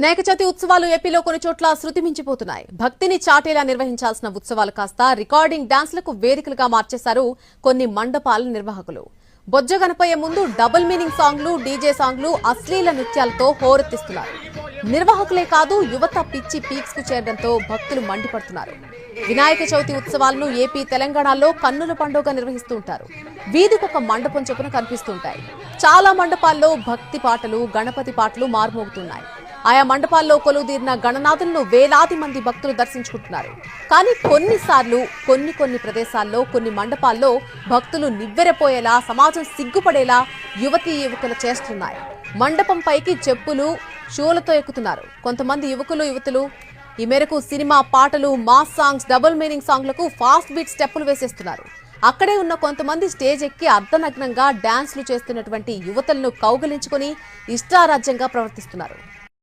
వినాయక చవితి ఉత్సవాలు ఏపీలో కొన్ని చోట్ల శృతి మించిపోతున్నాయి. భక్తిని చాటేలా నిర్వహించాల్సిన ఉత్సవాలు కాస్త రికార్డింగ్ డాన్స్లకు వేదికలుగా మార్చేశారు కొన్ని మండపాల నిర్వాహకులు. బొజ్జ గణపయ్య ముందు డబుల్ మీనింగ్ సాంగ్లు, డీజే సాంగ్లు, అశ్లీల నృత్యాలతో హోరెత్తిస్తున్నారు. నిర్వాహకులే కాదు, యువత పిచ్చి పీక్స్ కు చేరడంతో భక్తులు మండిపడుతున్నారు. వినాయక చవితి ఉత్సవాలను ఏపీ, తెలంగాణలో కన్నుల పండుగ నిర్వహిస్తూ ఉంటారు. వీధికొక మండపం చొప్పున కనిపిస్తుంటాయి. చాలా మండపాల్లో భక్తి పాటలు, గణపతి పాటలు మారుమోగుతున్నాయి. ఆయా మండపాల్లో కొలువుదీరిన గణనాథులను వేలాది మంది భక్తులు దర్శించుకుంటున్నారు. కానీ కొన్నిసార్లు కొన్ని ప్రదేశాల్లో, కొన్ని మండపాల్లో భక్తులు నివ్వెరపోయేలా, సమాజం సిగ్గుపడేలా యువతీ యువకులు చేస్తున్నాయి. మండపం పైకి చెప్పులు, షూలతో ఎక్కుతున్నారు. కొంతమంది యువతులు ఈ మేరకు సినిమా పాటలు, మాస్ సాంగ్స్, డబుల్ మీనింగ్ సాంగ్లకు ఫాస్ట్ బీట్ స్టెప్పులు వేసేస్తున్నారు. అక్కడే ఉన్న కొంతమంది స్టేజ్ ఎక్కి అర్ధనగ్నంగా డాన్స్లు చేస్తున్నటువంటి యువతలను కౌగిలించుకుని ఇష్టారాజ్యంగా ప్రవర్తిస్తున్నారు.